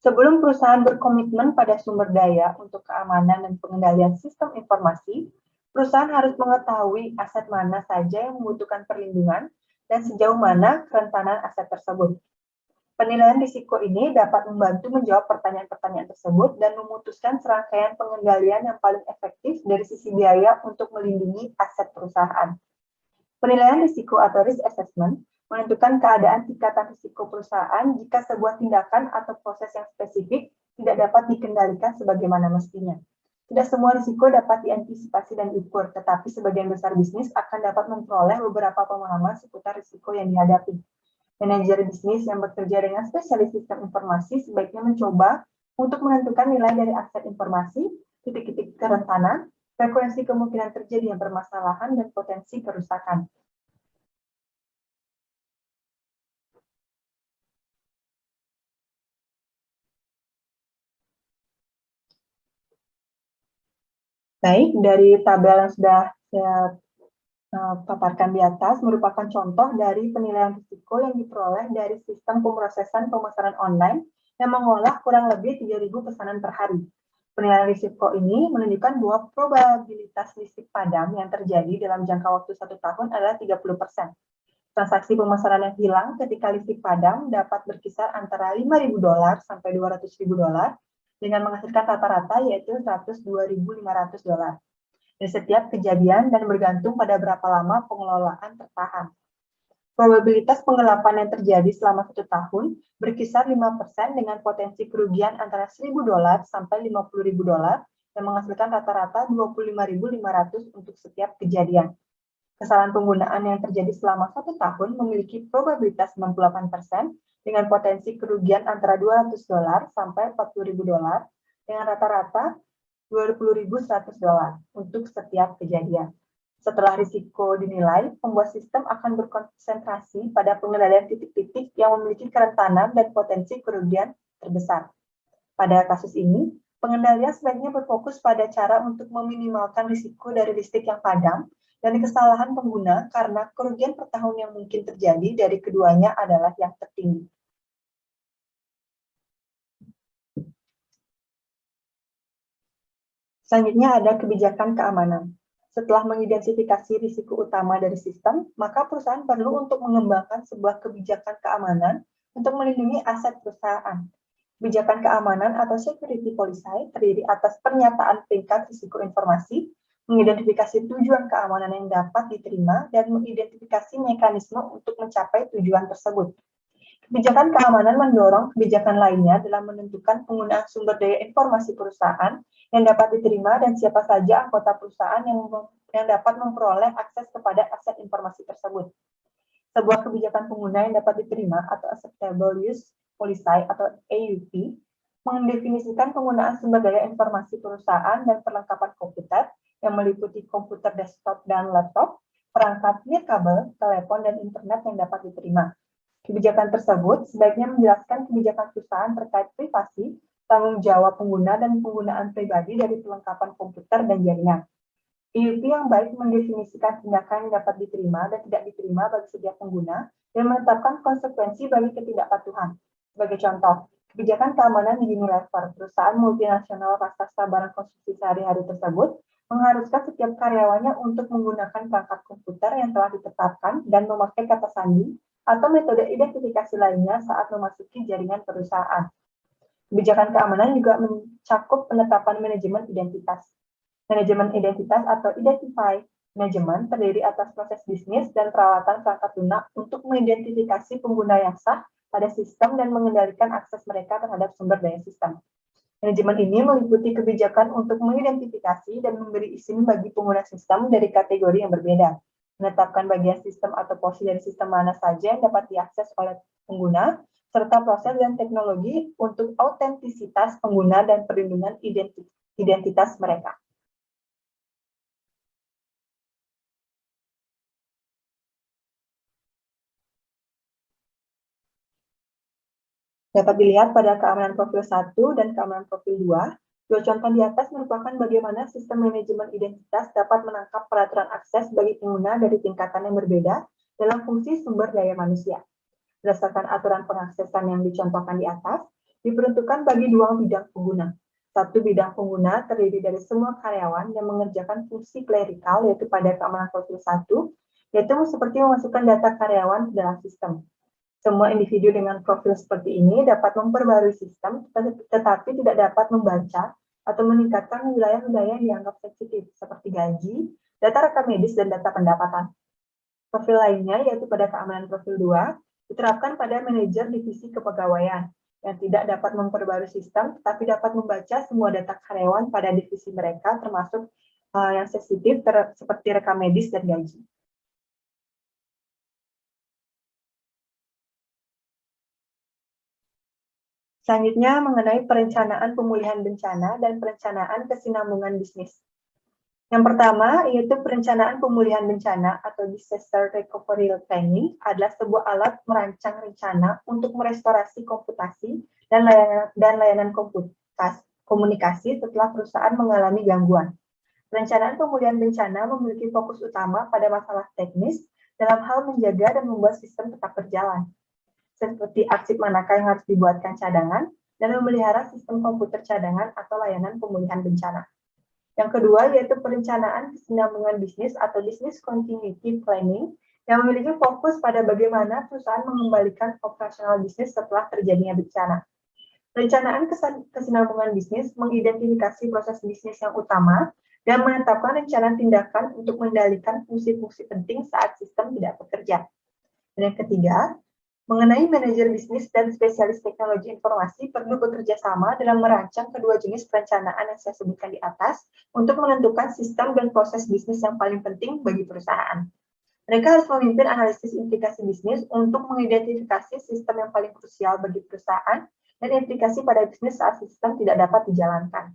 Sebelum perusahaan berkomitmen pada sumber daya untuk keamanan dan pengendalian sistem informasi, perusahaan harus mengetahui aset mana saja yang membutuhkan perlindungan dan sejauh mana kerentanan aset tersebut. Penilaian risiko ini dapat membantu menjawab pertanyaan-pertanyaan tersebut dan memutuskan serangkaian pengendalian yang paling efektif dari sisi biaya untuk melindungi aset perusahaan. Penilaian risiko atau risk assessment menentukan keadaan tingkatan risiko perusahaan jika sebuah tindakan atau proses yang spesifik tidak dapat dikendalikan sebagaimana mestinya. Tidak semua risiko dapat diantisipasi dan diukur, tetapi sebagian besar bisnis akan dapat memperoleh beberapa pemahaman seputar risiko yang dihadapi. Manajer bisnis yang bekerja dengan spesialis sistem informasi sebaiknya mencoba untuk menentukan nilai dari aset informasi, titik-titik kerentanan, frekuensi kemungkinan terjadinya permasalahan, dan potensi kerusakan. Baik, dari tabel yang sudah saya paparkan di atas merupakan contoh dari penilaian risiko yang diperoleh dari sistem pemrosesan pemesanan online yang mengolah kurang lebih 3.000 pesanan per hari. Penilaian risiko ini menunjukkan bahwa probabilitas listrik padam yang terjadi dalam jangka waktu 1 tahun adalah 30%. Transaksi pemesanan yang hilang ketika listrik padam dapat berkisar antara $5.000 sampai $200.000 dengan menghasilkan rata-rata yaitu $102.500. Dan setiap kejadian dan bergantung pada berapa lama pengelolaan tertahan. Probabilitas penggelapan yang terjadi selama 1 tahun berkisar 5% dengan potensi kerugian antara $1.000 sampai $50.000 yang menghasilkan rata-rata $25.500 untuk setiap kejadian. Kesalahan penggunaan yang terjadi selama 1 tahun memiliki probabilitas 68% dengan potensi kerugian antara $200 sampai $40.000 dengan rata-rata $20.100 untuk setiap kejadian. Setelah risiko dinilai, pembuat sistem akan berkonsentrasi pada pengendalian titik-titik yang memiliki kerentanan dan potensi kerugian terbesar. Pada kasus ini, pengendalian sebaiknya berfokus pada cara untuk meminimalkan risiko dari listrik yang padam dan kesalahan pengguna karena kerugian per tahun yang mungkin terjadi dari keduanya adalah yang tertinggi. Selanjutnya ada kebijakan keamanan. Setelah mengidentifikasi risiko utama dari sistem, maka perusahaan perlu untuk mengembangkan sebuah kebijakan keamanan untuk melindungi aset perusahaan. Kebijakan keamanan atau security policy terdiri atas pernyataan tingkat risiko informasi, mengidentifikasi tujuan keamanan yang dapat diterima, dan mengidentifikasi mekanisme untuk mencapai tujuan tersebut. Kebijakan keamanan mendorong kebijakan lainnya dalam menentukan penggunaan sumber daya informasi perusahaan yang dapat diterima dan siapa saja anggota perusahaan yang dapat memperoleh akses kepada aset informasi tersebut. Sebuah kebijakan pengguna yang dapat diterima atau Acceptable Use Policy atau AUP mendefinisikan penggunaan sumber daya informasi perusahaan dan perlengkapan komputer yang meliputi komputer desktop dan laptop, perangkat nirkabel, telepon, dan internet yang dapat diterima. Kebijakan tersebut sebaiknya menjelaskan kebijakan perusahaan terkait privasi, tanggung jawab pengguna, dan penggunaan pribadi dari perlengkapan komputer dan jaringan. IUP yang baik mendefinisikan tindakan yang dapat diterima dan tidak diterima bagi setiap pengguna dan menetapkan konsekuensi bagi ketidakpatuhan. Sebagai contoh, kebijakan keamanan di Unilever, perusahaan multinasional raksasa barang konsumsi sehari-hari tersebut, mengharuskan setiap karyawannya untuk menggunakan perangkat komputer yang telah ditetapkan dan memakai kata sandi atau metode identifikasi lainnya saat memasuki jaringan perusahaan. Kebijakan keamanan juga mencakup penetapan manajemen identitas. Manajemen identitas atau Identify Management terdiri atas proses bisnis dan perawatan perangkat lunak untuk mengidentifikasi pengguna yang sah pada sistem dan mengendalikan akses mereka terhadap sumber daya sistem. Manajemen ini meliputi kebijakan untuk mengidentifikasi dan memberi izin bagi pengguna sistem dari kategori yang berbeda, menetapkan bagian sistem atau porsi dari sistem mana saja yang dapat diakses oleh pengguna, serta proses dan teknologi untuk autentisitas pengguna dan perlindungan identitas mereka. Dapat dilihat pada keamanan profil 1 dan keamanan profil 2, dua contoh di atas merupakan bagaimana sistem manajemen identitas dapat menangkap peraturan akses bagi pengguna dari tingkatan yang berbeda dalam fungsi sumber daya manusia. Berdasarkan aturan pengaksesan yang dicontohkan di atas, diperuntukkan bagi dua bidang pengguna. Satu bidang pengguna terdiri dari semua karyawan yang mengerjakan fungsi klerikal, yaitu pada keamanan profil 1, yaitu seperti memasukkan data karyawan ke dalam sistem. Semua individu dengan profil seperti ini dapat memperbarui sistem, tetapi tidak dapat membaca atau meningkatkan wilayah-wilayah yang dianggap sensitif, seperti gaji, data rekam medis, dan data pendapatan. Profil lainnya, yaitu pada keamanan profil 2, diterapkan pada manajer divisi kepegawaian, yang tidak dapat memperbarui sistem, tetapi dapat membaca semua data karyawan pada divisi mereka, termasuk yang sensitif, seperti rekam medis dan gaji. Selanjutnya mengenai perencanaan pemulihan bencana dan perencanaan kesinambungan bisnis. Yang pertama, yaitu perencanaan pemulihan bencana atau Disaster Recovery Planning adalah sebuah alat merancang rencana untuk merestorasi komputasi dan layanan komunikasi setelah perusahaan mengalami gangguan. Perencanaan pemulihan bencana memiliki fokus utama pada masalah teknis dalam hal menjaga dan membuat sistem tetap berjalan, seperti arsip manakah yang harus dibuatkan cadangan, dan memelihara sistem komputer cadangan atau layanan pemulihan bencana. Yang kedua, yaitu perencanaan kesinambungan bisnis atau Business Continuity Planning, yang memiliki fokus pada bagaimana perusahaan mengembalikan operasional bisnis setelah terjadinya bencana. Perencanaan kesinambungan bisnis mengidentifikasi proses bisnis yang utama dan menetapkan rencana tindakan untuk mengendalikan fungsi-fungsi penting saat sistem tidak bekerja. Dan yang ketiga, mengenai manajer bisnis dan spesialis teknologi informasi perlu bekerja sama dalam merancang kedua jenis perencanaan yang saya sebutkan di atas untuk menentukan sistem dan proses bisnis yang paling penting bagi perusahaan. Mereka harus memimpin analisis implikasi bisnis untuk mengidentifikasi sistem yang paling krusial bagi perusahaan dan implikasi pada bisnis saat sistem tidak dapat dijalankan.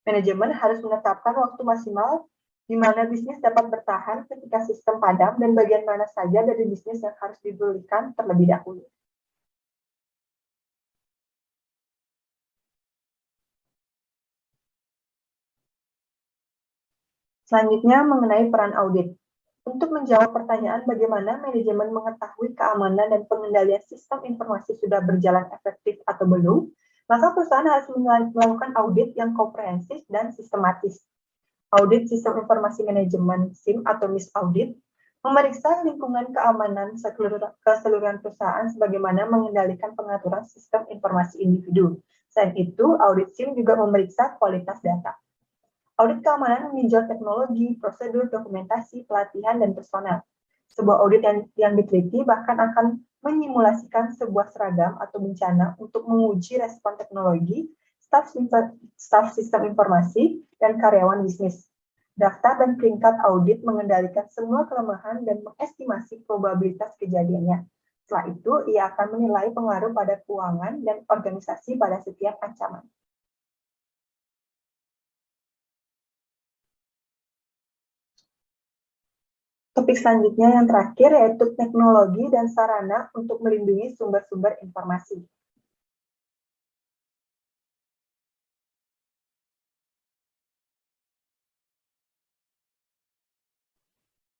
Manajemen harus menetapkan waktu maksimal di mana bisnis dapat bertahan ketika sistem padam dan bagian mana saja dari bisnis yang harus dipulihkan terlebih dahulu. Selanjutnya mengenai peran audit. Untuk menjawab pertanyaan bagaimana manajemen mengetahui keamanan dan pengendalian sistem informasi sudah berjalan efektif atau belum, maka perusahaan harus melakukan audit yang komprehensif dan sistematis. Audit Sistem Informasi Manajemen SIM atau MIS Audit memeriksa lingkungan keamanan keseluruhan perusahaan sebagaimana mengendalikan pengaturan sistem informasi individu. Selain itu, audit SIM juga memeriksa kualitas data. Audit keamanan meninjau teknologi, prosedur, dokumentasi, pelatihan, dan personel. Sebuah audit yang diteliti bahkan akan menyimulasikan sebuah seragam atau bencana untuk menguji respon teknologi, staf sistem informasi, dan karyawan bisnis. Daftar dan peringkat audit mengendalikan semua kelemahan dan mengestimasi probabilitas kejadiannya. Setelah itu, ia akan menilai pengaruh pada keuangan dan organisasi pada setiap ancaman. Topik selanjutnya yang terakhir yaitu teknologi dan sarana untuk melindungi sumber-sumber informasi.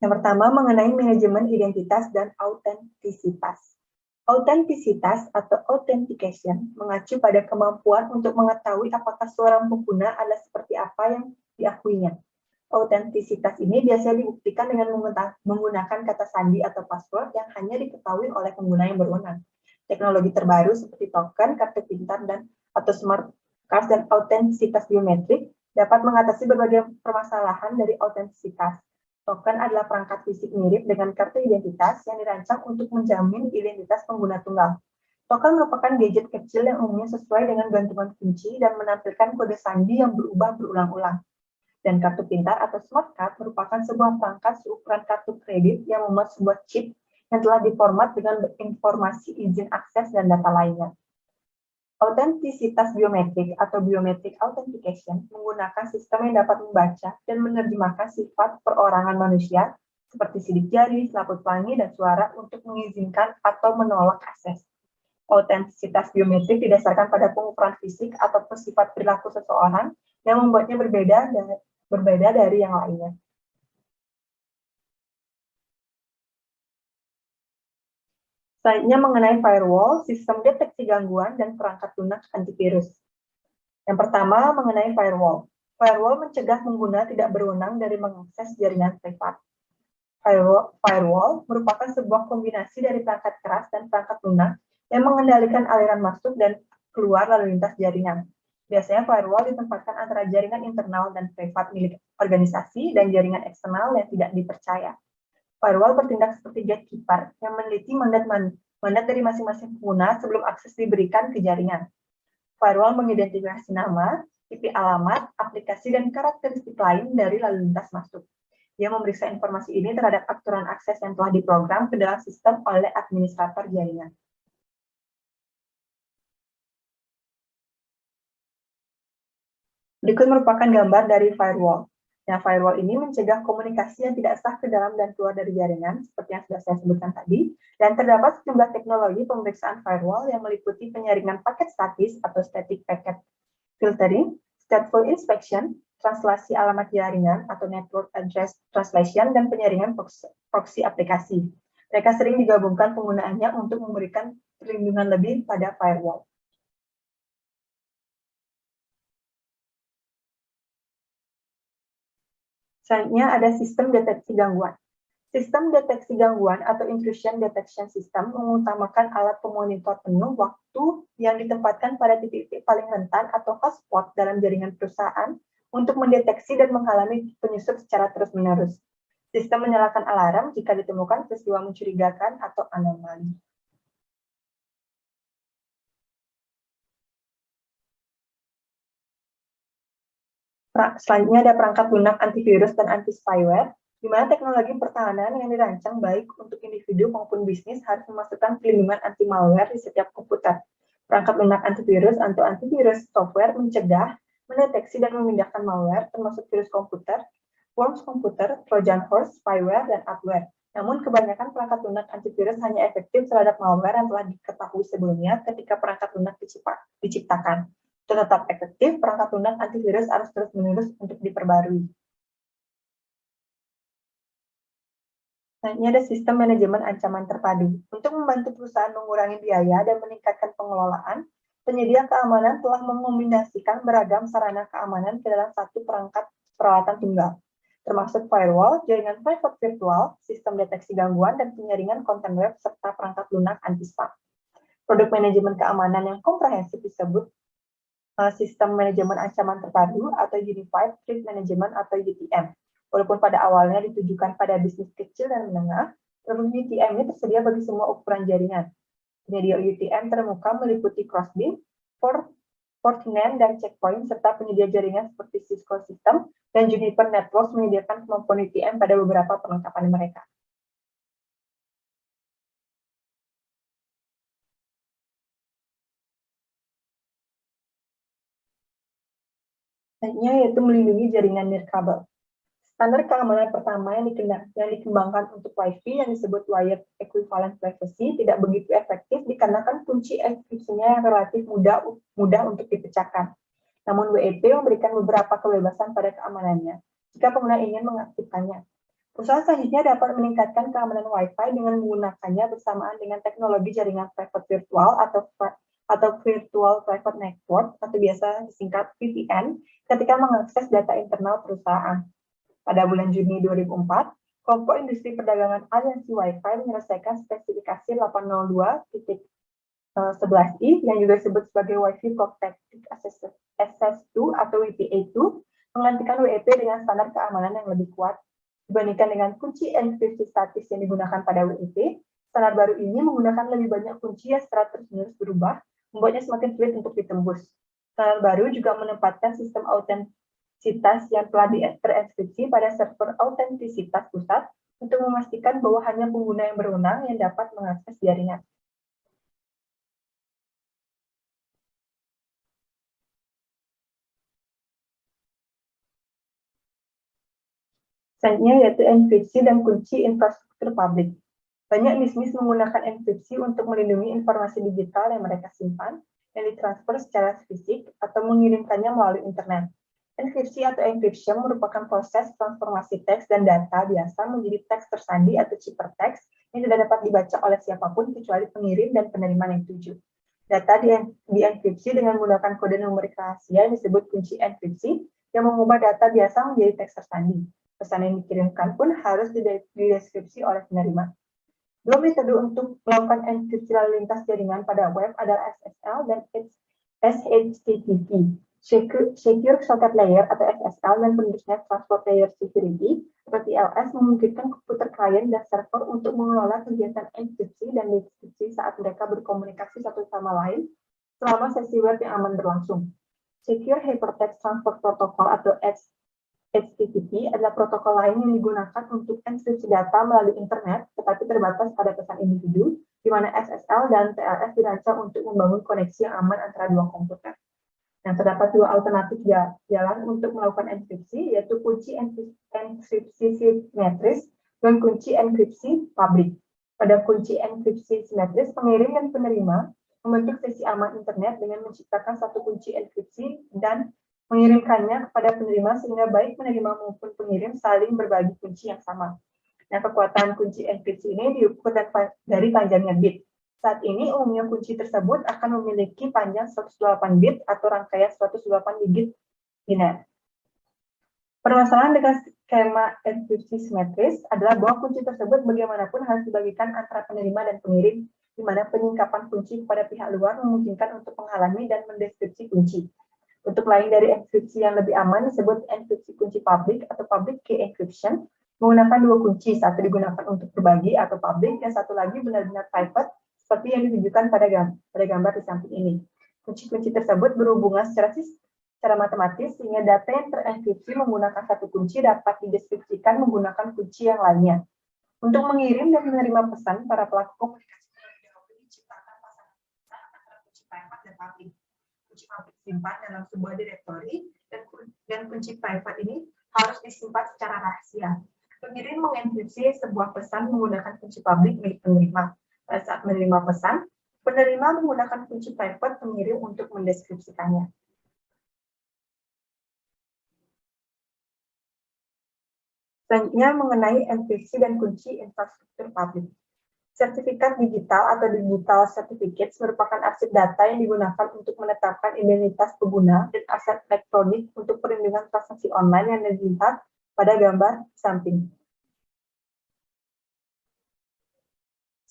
Yang pertama mengenai manajemen identitas dan autentisitas. Autentisitas atau authentication mengacu pada kemampuan untuk mengetahui apakah seorang pengguna adalah seperti apa yang diakuinya. Autentisitas ini biasanya dibuktikan dengan menggunakan kata sandi atau password yang hanya diketahui oleh pengguna yang berwenang. Teknologi terbaru seperti token, kartu pintar, atau smart card dan autentisitas biometrik dapat mengatasi berbagai permasalahan dari autentisitas. Token adalah perangkat fisik mirip dengan kartu identitas yang dirancang untuk menjamin identitas pengguna tunggal. Token merupakan gadget kecil yang umumnya sesuai dengan gantungan kunci dan menampilkan kode sandi yang berubah berulang-ulang. Dan kartu pintar atau smart card merupakan sebuah perangkat seukuran kartu kredit yang memuat sebuah chip yang telah diformat dengan informasi izin akses dan data lainnya. Autentisitas biometrik atau biometric authentication menggunakan sistem yang dapat membaca dan menerjemahkan sifat perorangan manusia seperti sidik jari, selaput pelangi, dan suara untuk mengizinkan atau menolak akses. Autentisitas biometrik didasarkan pada pengukuran fisik atau sifat perilaku seseorang yang membuatnya berbeda dari yang lainnya. Selanjutnya mengenai firewall, sistem deteksi gangguan, dan perangkat lunak antivirus. Yang pertama mengenai firewall. Firewall mencegah pengguna tidak berwenang dari mengakses jaringan privat. Firewall merupakan sebuah kombinasi dari perangkat keras dan perangkat lunak yang mengendalikan aliran masuk dan keluar lalu lintas jaringan. Biasanya firewall ditempatkan antara jaringan internal dan privat milik organisasi dan jaringan eksternal yang tidak dipercaya. Firewall bertindak seperti gatekeeper yang meneliti mandat dari masing-masing pengguna sebelum akses diberikan ke jaringan. Firewall mengidentifikasi nama, IP alamat, aplikasi, dan karakteristik lain dari lalu lintas masuk. Ia memeriksa informasi ini terhadap aturan akses yang telah diprogram ke dalam sistem oleh administrator jaringan. Berikut merupakan gambar dari firewall. Nah, firewall ini mencegah komunikasi yang tidak sah ke dalam dan keluar dari jaringan, seperti yang sudah saya sebutkan tadi, dan terdapat sejumlah teknologi pemeriksaan firewall yang meliputi penyaringan paket statis atau static packet filtering, stateful inspection, translasi alamat jaringan atau network address translation, dan penyaringan proxy aplikasi. Mereka sering digabungkan penggunaannya untuk memberikan perlindungan lebih pada firewall. Selanjutnya ada sistem deteksi gangguan. Sistem deteksi gangguan atau intrusion detection system mengutamakan alat pemonitor penuh waktu yang ditempatkan pada titik-titik paling rentan atau hotspot dalam jaringan perusahaan untuk mendeteksi dan menghalangi penyusup secara terus-menerus. Sistem menyalakan alarm jika ditemukan peristiwa mencurigakan atau anomali. Selanjutnya ada perangkat lunak antivirus dan anti-spyware, di mana teknologi pertahanan yang dirancang baik untuk individu maupun bisnis harus memasukkan perlindungan anti-malware di setiap komputer. Perangkat lunak antivirus atau antivirus software mencegah, mendeteksi, dan memindahkan malware, termasuk virus komputer, worms komputer, trojan horse, spyware, dan adware. Namun, kebanyakan perangkat lunak antivirus hanya efektif terhadap malware yang telah diketahui sebelumnya ketika perangkat lunak diciptakan. Untuk tetap efektif, perangkat lunak antivirus harus terus-menerus untuk diperbarui. Selanjutnya ada sistem manajemen ancaman terpadu. Untuk membantu perusahaan mengurangi biaya dan meningkatkan pengelolaan, penyedia keamanan telah mengombinasikan beragam sarana keamanan ke dalam satu perangkat peralatan tunggal, termasuk firewall, jaringan private virtual, sistem deteksi gangguan, dan penyaringan konten web, serta perangkat lunak anti-spam. Produk manajemen keamanan yang komprehensif disebut sistem manajemen ancaman terpadu atau Unified Threat Management atau UTM. Walaupun pada awalnya ditujukan pada bisnis kecil dan menengah, produk UTM ini tersedia bagi semua ukuran jaringan. Penyedia UTM terbuka meliputi Crossbeam, Fortinet, dan Checkpoint, serta penyedia jaringan seperti Cisco System dan Juniper Networks menyediakan kemampuan UTM pada beberapa perlengkapan mereka. Selanjutnya yaitu melindungi jaringan nirkabel. Standar keamanan pertama yang dikembangkan untuk Wi-Fi yang disebut Wired Equivalent Privacy tidak begitu efektif dikarenakan kunci enkripsinya yang relatif mudah untuk dipecahkan. Namun WEP memberikan beberapa kebebasan pada keamanannya jika pengguna ingin mengaktifkannya. Perusahaan selanjutnya dapat meningkatkan keamanan Wi-Fi dengan menggunakannya bersamaan dengan teknologi jaringan private virtual atau Virtual Private Network atau biasa disingkat VPN ketika mengakses data internal perusahaan. Pada bulan Juni 2004, kelompok industri perdagangan aliansi Wi-Fi menyelesaikan spesifikasi 802.11i yang juga disebut sebagai Wi-Fi Protected Access 2 atau WPA2, menggantikan WEP dengan standar keamanan yang lebih kuat. Dibandingkan dengan kunci enkripsi statis yang digunakan pada WEP, standar baru ini menggunakan lebih banyak kunci yang secara terus-menerus berubah, membuatnya semakin sulit untuk ditembus. Standar baru juga menempatkan sistem autentisitas yang telah terenkripsi pada server autentisitas pusat untuk memastikan bahwa hanya pengguna yang berwenang yang dapat mengakses jaringan. Selanjutnya yaitu enkripsi dan kunci infrastruktur publik. Banyak bisnis menggunakan enkripsi untuk melindungi informasi digital yang mereka simpan, yang ditransfer secara fisik atau mengirimkannya melalui internet. Enkripsi atau encryption merupakan proses transformasi teks dan data biasa menjadi teks tersandi atau ciphertext yang tidak dapat dibaca oleh siapapun kecuali pengirim dan penerima yang dituju. Data dienkripsi dengan menggunakan kode numerik rahasia yang disebut kunci enkripsi yang mengubah data biasa menjadi teks tersandi. Pesan yang dikirimkan pun harus dideskripsi oleh penerima. Dua metode untuk melakukan enkripsi lalu lintas jaringan pada web adalah SSL dan SHTTP. Secure Socket Layer atau SSL dan penerusnya Transport Layer Security atau TLS memungkinkan komputer klien dan server untuk mengelola kegiatan enkripsi dan dekripsi saat mereka berkomunikasi satu sama lain selama sesi web yang aman berlangsung. Secure Hypertext Transfer Protocol atau HTTP adalah protokol lain yang digunakan untuk enkripsi data melalui internet, tetapi terbatas pada pesan individu, di mana SSL dan TLS dirancang untuk membangun koneksi yang aman antara dua komputer. Yang terdapat dua alternatif jalan untuk melakukan enkripsi, yaitu kunci enkripsi simetris dan kunci enkripsi publik. Pada kunci enkripsi simetris, pengirim dan penerima membentuk sesi aman internet dengan menciptakan satu kunci enkripsi dan mengirimkannya kepada penerima sehingga baik penerima maupun pengirim saling berbagi kunci yang sama. Nah, kekuatan kunci enkripsi ini diukur dari panjangnya bit. Saat ini umumnya kunci tersebut akan memiliki panjang 128 bit atau rangkaian 128 digit biner. Permasalahan dengan skema enkripsi simetris adalah bahwa kunci tersebut bagaimanapun harus dibagikan antara penerima dan pengirim, di mana penyingkapan kunci kepada pihak luar memungkinkan untuk menghalangi dan mendeskripsi kunci. Untuk lain dari enkripsi yang lebih aman disebut enkripsi kunci publik atau public key encryption, menggunakan dua kunci, satu digunakan untuk berbagi atau publik, dan satu lagi benar-benar private, seperti yang ditunjukkan pada gambar di samping ini. Kunci-kunci tersebut berhubungan secara matematis, sehingga data yang terenkripsi menggunakan satu kunci dapat dideskripsikan menggunakan kunci yang lainnya. Untuk mengirim dan menerima pesan, para pelaku komunikasi menciptakan pasangan antara kunci private dan publik. Kunci publik disimpan dalam sebuah direktori, dan kunci private ini harus disimpan secara rahasia. Pengirim mengenkripsi sebuah pesan menggunakan kunci publik milik penerima. Pada saat menerima pesan, penerima menggunakan kunci private pengirim untuk mendeskripsikannya. Selanjutnya mengenai enkripsi dan kunci infrastruktur publik. Sertifikat digital atau digital certificates merupakan arsip data yang digunakan untuk menetapkan identitas pengguna dan aset elektronik untuk perlindungan transaksi online yang dilihat pada gambar samping.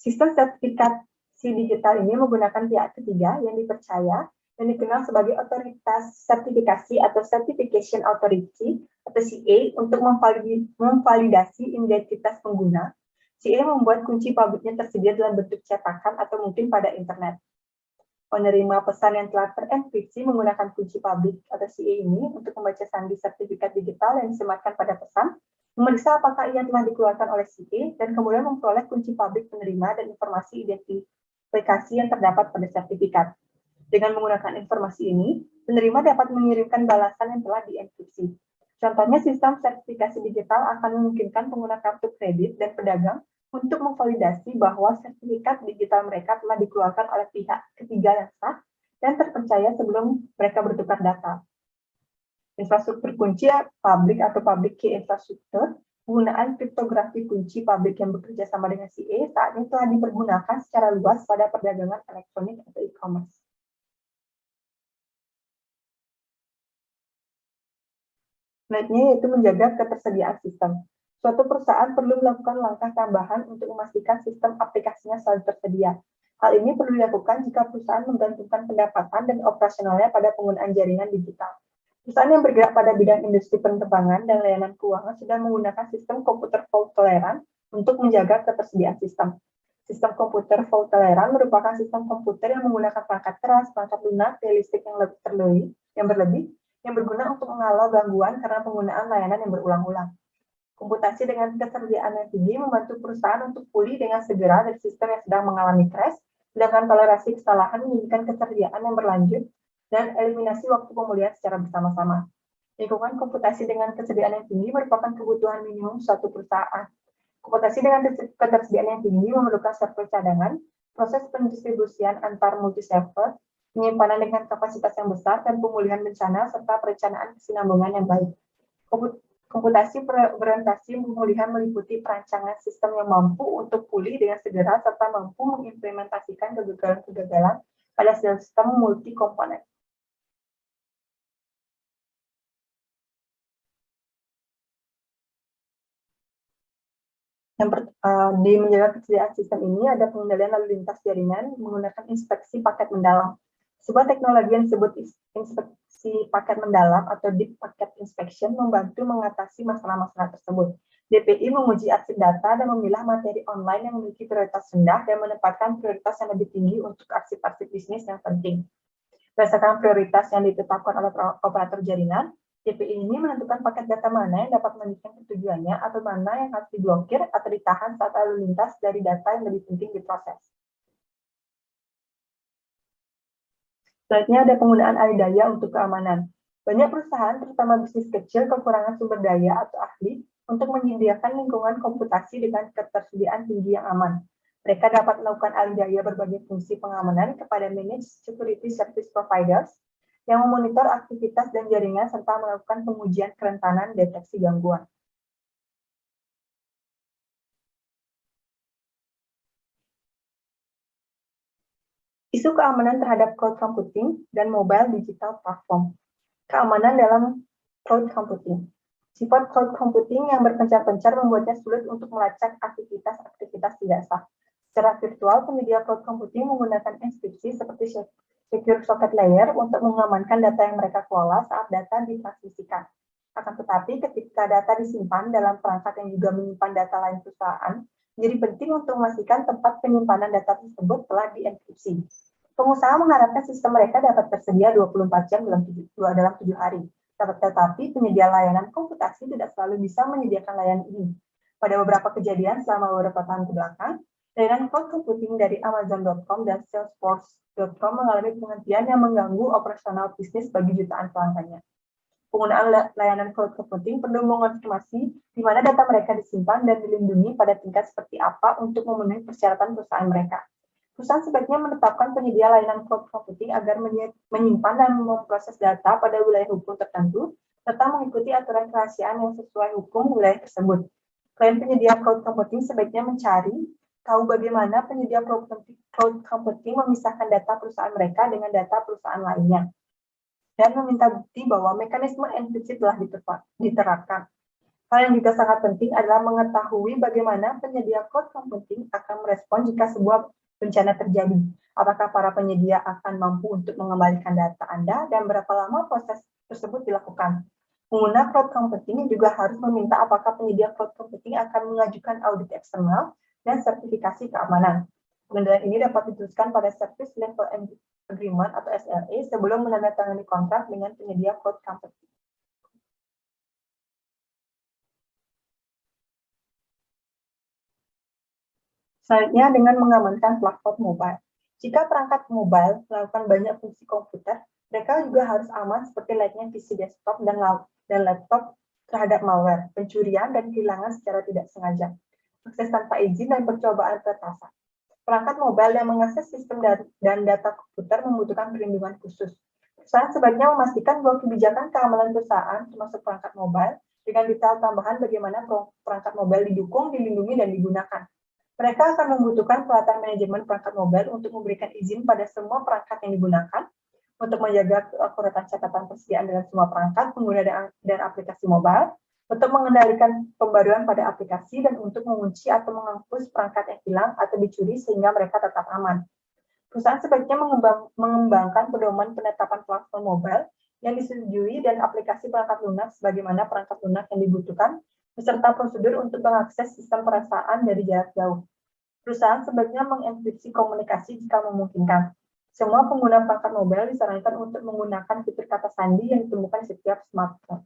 Sistem sertifikasi digital ini menggunakan pihak ketiga yang dipercaya dan dikenal sebagai otoritas sertifikasi atau Certification Authority atau CA untuk memvalidasi identitas pengguna. CA membuat kunci publiknya tersedia dalam bentuk cetakan atau mungkin pada internet. Penerima pesan yang telah terenkripsi menggunakan kunci publik atau CA ini untuk membaca sandi sertifikat digital yang disematkan pada pesan, memeriksa apakah ia telah dikeluarkan oleh CA, dan kemudian memperoleh kunci publik penerima dan informasi identifikasi yang terdapat pada sertifikat. Dengan menggunakan informasi ini, penerima dapat mengirimkan balasan yang telah dienkripsi. Contohnya, sistem sertifikasi digital akan memungkinkan pengguna kartu kredit dan pedagang untuk memvalidasi bahwa sertifikat digital mereka telah dikeluarkan oleh pihak ketiga yang sah dan terpercaya sebelum mereka bertukar data. Infrastruktur kunci publik atau public key infrastructure, penggunaan kriptografi kunci publik yang bekerja sama dengan CA saat ini telah dipergunakan secara luas pada perdagangan elektronik atau e-commerce. Selanjutnya yaitu menjaga ketersediaan sistem. Suatu perusahaan perlu melakukan langkah tambahan untuk memastikan sistem aplikasinya selalu tersedia. Hal ini perlu dilakukan jika perusahaan menggantungkan pendapatan dan operasionalnya pada penggunaan jaringan digital. Perusahaan yang bergerak pada bidang industri penerbangan dan layanan keuangan sudah menggunakan sistem komputer fault tolerant untuk menjaga ketersediaan sistem. Sistem komputer fault tolerant merupakan sistem komputer yang menggunakan perangkat keras, perangkat lunak, daya listrik yang berlebih, yang berguna untuk menghalau gangguan karena penggunaan layanan yang berulang-ulang. Komputasi dengan ketersediaan yang tinggi membantu perusahaan untuk pulih dengan segera dari sistem yang sedang mengalami crash, sedangkan toleransi kesalahan menginginkan ketersediaan yang berlanjut dan eliminasi waktu pemulihan secara bersama-sama. Lingkungan komputasi dengan kesediaan yang tinggi merupakan kebutuhan minimum suatu perusahaan. Komputasi dengan ketersediaan yang tinggi memerlukan server cadangan, proses pendistribusian antar multi-server, penyimpanan dengan kapasitas yang besar, dan pemulihan bencana, serta perencanaan kesinambungan yang baik. Komputasi berorientasi pemulihan meliputi perancangan sistem yang mampu untuk pulih dengan segera, serta mampu mengimplementasikan kegagalan-kegagalan pada sistem multi-komponen. Di menjaga ketersediaan sistem ini ada pengendalian lalu lintas jaringan menggunakan inspeksi paket mendalam. Sebuah teknologi yang disebut inspeksi paket mendalam atau Deep Packet Inspection membantu mengatasi masalah-masalah tersebut. DPI menguji arsip data dan memilah materi online yang memiliki prioritas rendah dan menempatkan prioritas yang lebih tinggi untuk arsip-arsip bisnis yang penting. Berdasarkan prioritas yang ditetapkan oleh operator jaringan, DPI ini menentukan paket data mana yang dapat melanjutkan ketujuannya atau mana yang harus diblokir atau ditahan saat lalu lintas dari data yang lebih penting diproses. Selanjutnya ada penggunaan alih daya untuk keamanan. Banyak perusahaan, terutama bisnis kecil, kekurangan sumber daya atau ahli untuk menyediakan lingkungan komputasi dengan ketersediaan tinggi yang aman. Mereka dapat melakukan alih daya berbagai fungsi pengamanan kepada managed security service providers yang memonitor aktivitas dan jaringan serta melakukan pengujian kerentanan deteksi gangguan. Isu keamanan terhadap cloud computing dan mobile digital platform. Keamanan dalam cloud computing. Sifat cloud computing yang berpencar-pencar membuatnya sulit untuk melacak aktivitas tidak sah. Secara virtual, penyedia cloud computing menggunakan enkripsi seperti secure socket layer untuk mengamankan data yang mereka kelola saat data ditransmisikan. Akan tetapi, ketika data disimpan dalam perangkat yang juga menyimpan data lain perusahaan, menjadi penting untuk memastikan tempat penyimpanan data tersebut telah dienkripsi. Pengusaha mengharapkan sistem mereka dapat tersedia 24 jam dalam 7 hari. Tetapi penyedia layanan komputasi tidak selalu bisa menyediakan layanan ini. Pada beberapa kejadian selama beberapa tahun ke belakang, layanan cloud computing dari Amazon.com dan Salesforce.com mengalami penghentian yang mengganggu operasional bisnis bagi jutaan pelanggannya. Penggunaan layanan cloud computing perlu mengonfirmasi di mana data mereka disimpan dan dilindungi pada tingkat seperti apa untuk memenuhi persyaratan perusahaan mereka. Perusahaan sebaiknya menetapkan penyedia layanan cloud computing agar menyimpan dan memproses data pada wilayah hukum tertentu, serta mengikuti aturan kerahasiaan yang sesuai hukum wilayah tersebut. Klien penyedia cloud computing sebaiknya mencari tahu bagaimana penyedia cloud computing memisahkan data perusahaan mereka dengan data perusahaan lainnya, dan meminta bukti bahwa mekanisme enkripsi telah diterapkan. Hal yang juga sangat penting adalah mengetahui bagaimana penyedia cloud computing akan merespon jika sebuah bencana terjadi. Apakah para penyedia akan mampu untuk mengembalikan data Anda dan berapa lama proses tersebut dilakukan. Pengguna cloud computing juga harus meminta apakah penyedia cloud computing akan mengajukan audit eksternal dan sertifikasi keamanan. Pengendalian ini dapat diteruskan pada Service Level Agreement atau SLA sebelum menandatangani kontrak dengan penyedia cloud computing. Selanjutnya dengan mengamankan platform mobile. Jika perangkat mobile melakukan banyak fungsi komputer, mereka juga harus aman seperti layaknya PC desktop dan laptop terhadap malware, pencurian, dan kehilangan secara tidak sengaja, akses tanpa izin, dan percobaan peretasan. Perangkat mobile yang mengakses sistem dan data komputer membutuhkan perlindungan khusus. Perusahaan sebaiknya memastikan bahwa kebijakan keamanan perusahaan termasuk perangkat mobile dengan detail tambahan bagaimana perangkat mobile didukung, dilindungi, dan digunakan. Mereka akan membutuhkan pelatihan manajemen perangkat mobile untuk memberikan izin pada semua perangkat yang digunakan, untuk menjaga keakuratan catatan persediaan dalam semua perangkat, pengguna dan aplikasi mobile, untuk mengendalikan pembaruan pada aplikasi, dan untuk mengunci atau menghapus perangkat yang hilang atau dicuri sehingga mereka tetap aman. Perusahaan sebaiknya mengembangkan pedoman penetapan platform mobile yang disetujui dan aplikasi perangkat lunak sebagaimana perangkat lunak yang dibutuhkan, beserta prosedur untuk mengakses sistem perasaan dari jarak jauh. Perusahaan sebaiknya mengenkripsi komunikasi jika memungkinkan. Semua pengguna perangkat mobile disarankan untuk menggunakan fitur kata sandi yang ditemukan di setiap smartphone.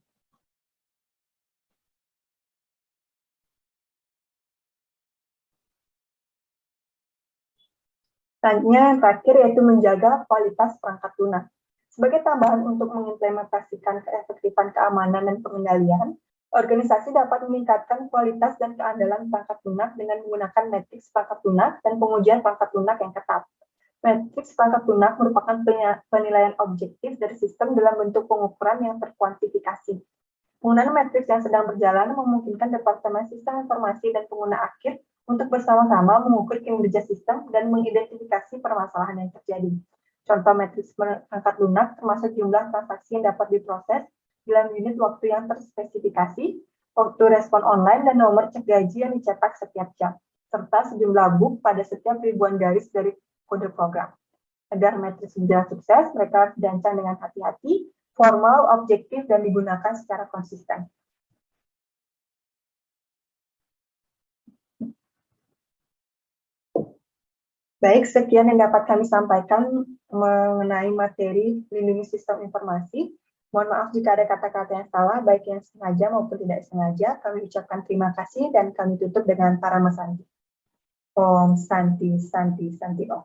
Selanjutnya yang terakhir yaitu menjaga kualitas perangkat lunak. Sebagai tambahan untuk mengimplementasikan keefektifan keamanan dan pengendalian, organisasi dapat meningkatkan kualitas dan keandalan perangkat lunak dengan menggunakan matriks perangkat lunak dan pengujian perangkat lunak yang ketat. Matriks perangkat lunak merupakan penilaian objektif dari sistem dalam bentuk pengukuran yang terkuantifikasi. Penggunaan matriks yang sedang berjalan memungkinkan Departemen Sistem Informasi dan Pengguna Akhir untuk bersama-sama mengukur kinerja sistem dan mengidentifikasi permasalahan yang terjadi. Contoh matriks perangkat lunak termasuk jumlah transaksi yang dapat diproses dalam unit waktu yang terspesifikasi, waktu respon online, dan nomor cek gaji yang dicetak setiap jam, serta sejumlah book pada setiap ribuan garis dari kode program. Agar matriks berjalan sukses, mereka harus dirancang dengan hati-hati, formal, objektif, dan digunakan secara konsisten. Baik, sekian yang dapat kami sampaikan mengenai materi lindungi sistem informasi. Mohon maaf jika ada kata-kata yang salah, baik yang sengaja maupun tidak sengaja. Kami ucapkan terima kasih dan kami tutup dengan Parama Santi. Om Santi, Santi, Santi Om.